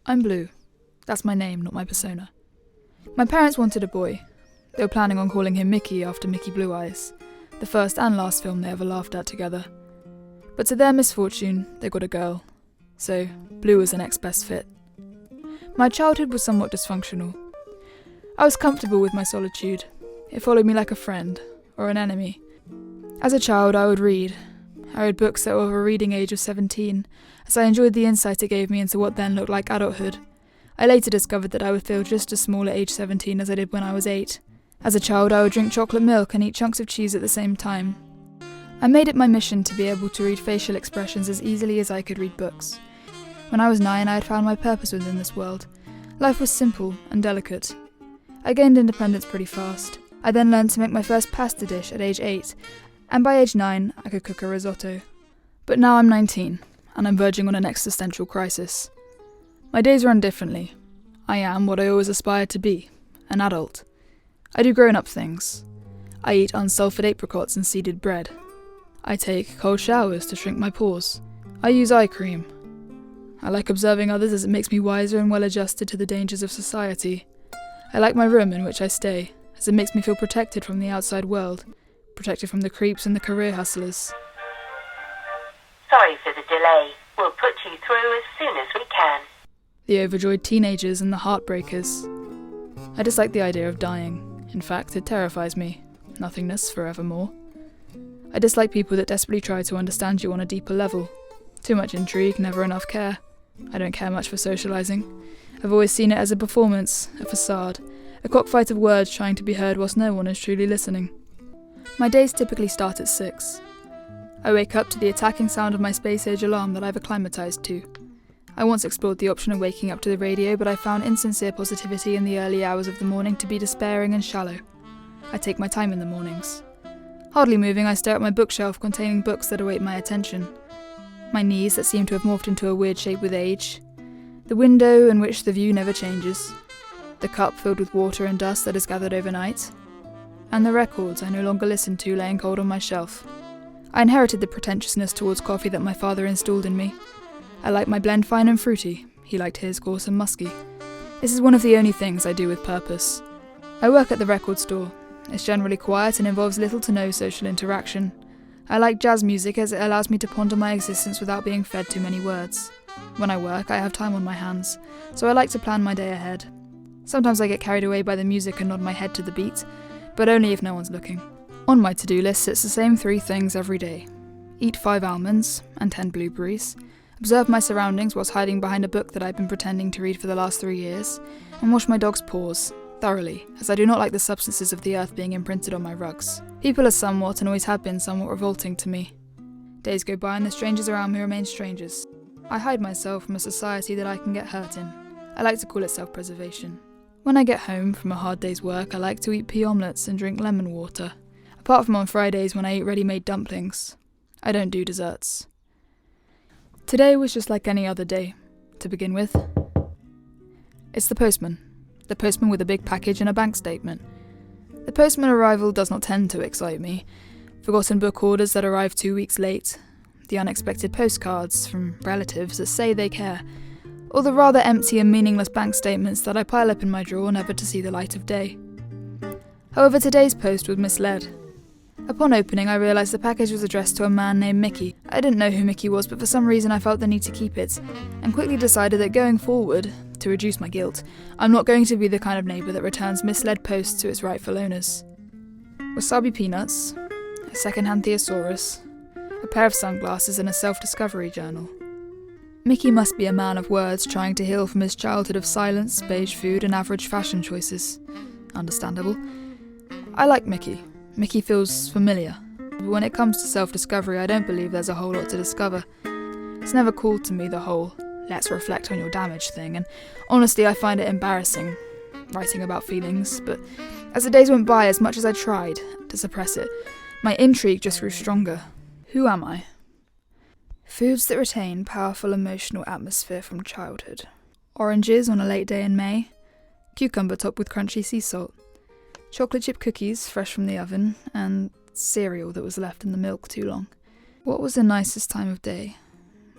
I'm Blue. That's my name, not my persona. My parents wanted a boy. They were planning on calling him Mickey after Mickey Blue Eyes, the first and last film they ever laughed at together. But to their misfortune, they got a girl. So, Blue was the next best fit. My childhood was somewhat dysfunctional. I was comfortable with my solitude. It followed me like a friend, or an enemy. As a child, I would read. I read books that were of a reading age of 17, as I enjoyed the insight it gave me into what then looked like adulthood. I later discovered that I would feel just as small at age 17 as I did when I was 8. As a child, I would drink chocolate milk and eat chunks of cheese at the same time. I made it my mission to be able to read facial expressions as easily as I could read books. When I was 9, I had found my purpose within this world. Life was simple and delicate. I gained independence pretty fast. I then learned to make my first pasta dish at age 8, and by age 9, I could cook a risotto. But now I'm 19, and I'm verging on an existential crisis. My days run differently. I am what I always aspired to be, an adult. I do grown-up things. I eat unsulfured apricots and seeded bread. I take cold showers to shrink my pores. I use eye cream. I like observing others as it makes me wiser and well-adjusted to the dangers of society. I like my room in which I stay, as it makes me feel protected from the outside world, protected from the creeps and the career hustlers. Sorry for the delay. We'll put you through as soon as we can. The overjoyed teenagers and the heartbreakers. I dislike the idea of dying. In fact, it terrifies me. Nothingness forevermore. I dislike people that desperately try to understand you on a deeper level. Too much intrigue, never enough care. I don't care much for socialising. I've always seen it as a performance, a facade, a cockfight of words trying to be heard whilst no one is truly listening. My days typically start at 6. I wake up to the attacking sound of my space-age alarm that I've acclimatised to. I once explored the option of waking up to the radio, but I found insincere positivity in the early hours of the morning to be despairing and shallow. I take my time in the mornings. Hardly moving, I stare at my bookshelf containing books that await my attention. My knees that seem to have morphed into a weird shape with age. The window in which the view never changes. The cup filled with water and dust that has gathered overnight. And the records I no longer listen to laying cold on my shelf. I inherited the pretentiousness towards coffee that my father installed in me. I like my blend fine and fruity. He liked his coarse and musky. This is one of the only things I do with purpose. I work at the record store. It's generally quiet and involves little to no social interaction. I like jazz music as it allows me to ponder my existence without being fed too many words. When I work, I have time on my hands, so I like to plan my day ahead. Sometimes I get carried away by the music and nod my head to the beat, but only if no one's looking. On my to-do list sits the same 3 things every day. Eat 5 almonds and 10 blueberries, observe my surroundings whilst hiding behind a book that I've been pretending to read for the last 3 years, and wash my dog's paws, thoroughly, as I do not like the substances of the earth being imprinted on my rugs. People are somewhat, and always have been somewhat, revolting to me. Days go by and the strangers around me remain strangers. I hide myself from a society that I can get hurt in. I like to call it self-preservation. When I get home from a hard day's work, I like to eat pea omelettes and drink lemon water, apart from on Fridays when I eat ready-made dumplings. I don't do desserts. Today was just like any other day, to begin with. It's the postman. The postman with a big package and a bank statement. The postman arrival does not tend to excite me. Forgotten book orders that arrive 2 weeks late. The unexpected postcards from relatives that say they care. Or the rather empty and meaningless bank statements that I pile up in my drawer never to see the light of day. However, today's post was misled. Upon opening, I realised the package was addressed to a man named Mickey. I didn't know who Mickey was, but for some reason I felt the need to keep it, and quickly decided that going forward, to reduce my guilt, I'm not going to be the kind of neighbour that returns misled posts to its rightful owners. Wasabi peanuts, a second-hand thesaurus, a pair of sunglasses and a self-discovery journal. Mickey must be a man of words trying to heal from his childhood of silence, beige food and average fashion choices. Understandable. I like Mickey. Mickey feels familiar. But when it comes to self-discovery, I don't believe there's a whole lot to discover. It's never called to me the whole let's reflect on your damage thing, and honestly I find it embarrassing, writing about feelings, but as the days went by, as much as I tried to suppress it, my intrigue just grew stronger. Who am I? Foods that retain powerful emotional atmosphere from childhood. Oranges on a late day in May, cucumber topped with crunchy sea salt, chocolate chip cookies fresh from the oven, and cereal that was left in the milk too long. What was the nicest time of day?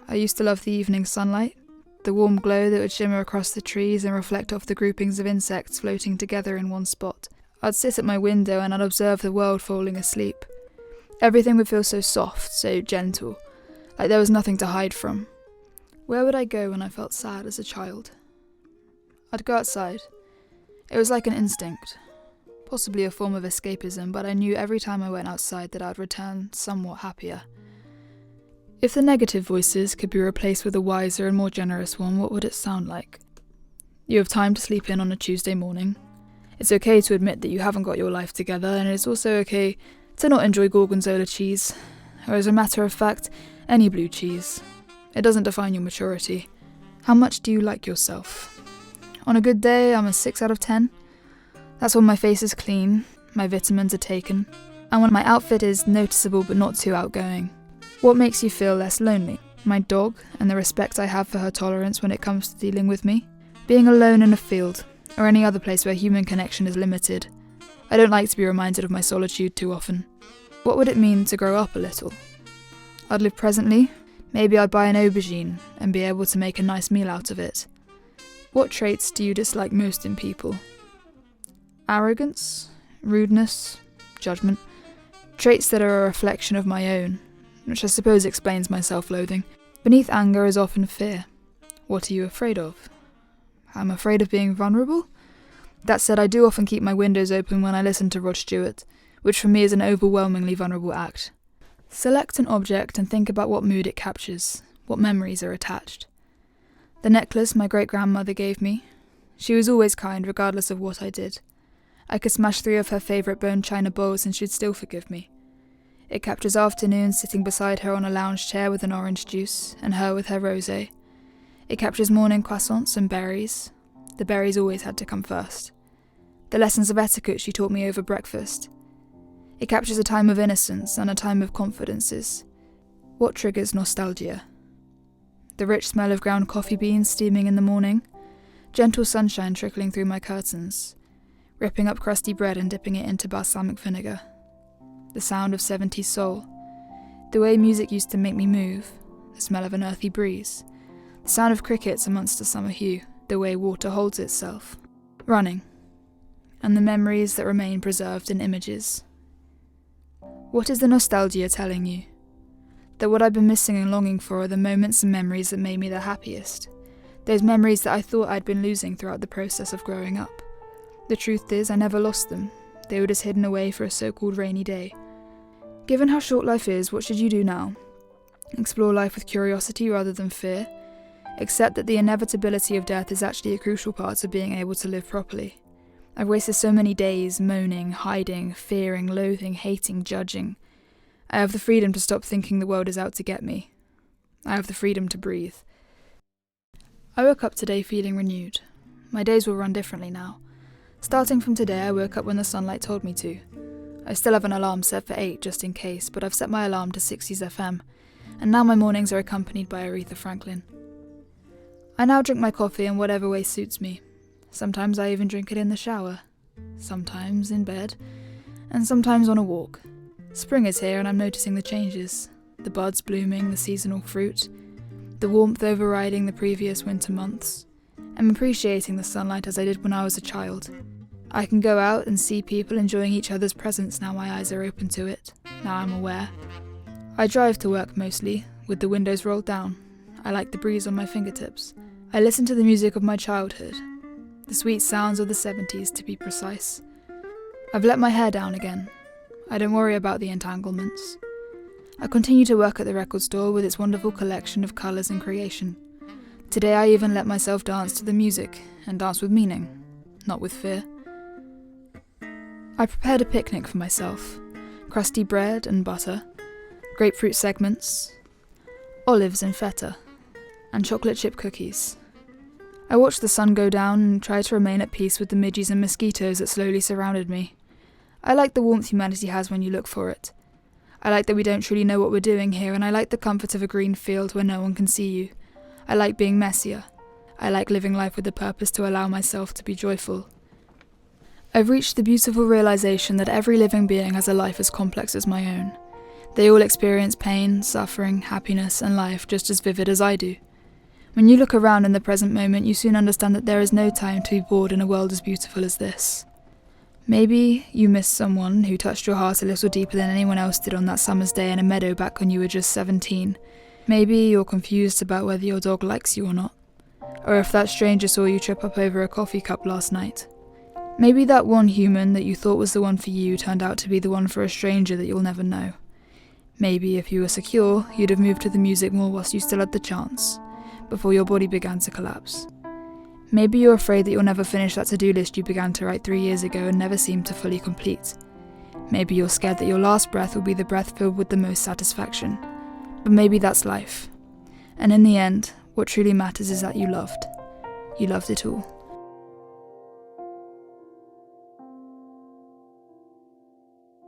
I used to love the evening sunlight, the warm glow that would shimmer across the trees and reflect off the groupings of insects floating together in one spot. I'd sit at my window and I'd observe the world falling asleep. Everything would feel so soft, so gentle, like there was nothing to hide from. Where would I go when I felt sad as a child? I'd go outside. It was like an instinct, possibly a form of escapism, but I knew every time I went outside that I'd return somewhat happier. If the negative voices could be replaced with a wiser and more generous one, what would it sound like? You have time to sleep in on a Tuesday morning. It's okay to admit that you haven't got your life together, and it's also okay to not enjoy gorgonzola cheese, or as a matter of fact, any blue cheese. It doesn't define your maturity. How much do you like yourself? On a good day, I'm a 6 out of 10. That's when my face is clean, my vitamins are taken, and when my outfit is noticeable but not too outgoing. What makes you feel less lonely? My dog, and the respect I have for her tolerance when it comes to dealing with me? Being alone in a field, or any other place where human connection is limited. I don't like to be reminded of my solitude too often. What would it mean to grow up a little? I'd live presently. Maybe I'd buy an aubergine and be able to make a nice meal out of it. What traits do you dislike most in people? Arrogance, rudeness, judgment. Traits that are a reflection of my own, which I suppose explains my self-loathing. Beneath anger is often fear. What are you afraid of? I'm afraid of being vulnerable. That said, I do often keep my windows open when I listen to Rod Stewart, which for me is an overwhelmingly vulnerable act. Select an object and think about what mood it captures, what memories are attached. The necklace my great-grandmother gave me. She was always kind, regardless of what I did. I could smash 3 of her favourite bone china bowls and she'd still forgive me. It captures afternoons sitting beside her on a lounge chair with an orange juice, and her with her rosé. It captures morning croissants and berries. The berries always had to come first. The lessons of etiquette she taught me over breakfast. It captures a time of innocence and a time of confidences. What triggers nostalgia? The rich smell of ground coffee beans steaming in the morning, gentle sunshine trickling through my curtains, ripping up crusty bread and dipping it into balsamic vinegar. The sound of 70s soul, the way music used to make me move, the smell of an earthy breeze, the sound of crickets amongst a summer hue, the way water holds itself, running, and the memories that remain preserved in images. What is the nostalgia telling you? That what I've been missing and longing for are the moments and memories that made me the happiest, those memories that I thought I'd been losing throughout the process of growing up. The truth is, I never lost them. They were just hidden away for a so-called rainy day. Given how short life is, what should you do now? Explore life with curiosity rather than fear. Accept that the inevitability of death is actually a crucial part of being able to live properly. I've wasted so many days moaning, hiding, fearing, loathing, hating, judging. I have the freedom to stop thinking the world is out to get me. I have the freedom to breathe. I woke up today feeling renewed. My days will run differently now. Starting from today, I woke up when the sunlight told me to. I still have an alarm set for 8 just in case, but I've set my alarm to 60s FM, and now my mornings are accompanied by Aretha Franklin. I now drink my coffee in whatever way suits me. Sometimes I even drink it in the shower, sometimes in bed, and sometimes on a walk. Spring is here and I'm noticing the changes. The buds blooming, the seasonal fruit, the warmth overriding the previous winter months. I'm appreciating the sunlight as I did when I was a child. I can go out and see people enjoying each other's presence now my eyes are open to it, now I'm aware. I drive to work mostly, with the windows rolled down. I like the breeze on my fingertips. I listen to the music of my childhood, the sweet sounds of the 70s to be precise. I've let my hair down again. I don't worry about the entanglements. I continue to work at the record store with its wonderful collection of colours and creation. Today I even let myself dance to the music, and dance with meaning, not with fear. I prepared a picnic for myself. Crusty bread and butter, grapefruit segments, olives and feta, and chocolate chip cookies. I watched the sun go down and tried to remain at peace with the midges and mosquitoes that slowly surrounded me. I like the warmth humanity has when you look for it. I like that we don't truly know what we're doing here, and I like the comfort of a green field where no one can see you. I like being messier. I like living life with a purpose to allow myself to be joyful. I've reached the beautiful realization that every living being has a life as complex as my own. They all experience pain, suffering, happiness, and life just as vivid as I do. When you look around in the present moment, you soon understand that there is no time to be bored in a world as beautiful as this. Maybe you miss someone who touched your heart a little deeper than anyone else did on that summer's day in a meadow back when you were just 17. Maybe you're confused about whether your dog likes you or not, or if that stranger saw you trip up over a coffee cup last night. Maybe that one human that you thought was the one for you turned out to be the one for a stranger that you'll never know. Maybe if you were secure, you'd have moved to the music more whilst you still had the chance, before your body began to collapse. Maybe you're afraid that you'll never finish that to-do list you began to write 3 years ago and never seemed to fully complete. Maybe you're scared that your last breath will be the breath filled with the most satisfaction. But maybe that's life. And in the end, what truly matters is that you loved. You loved it all.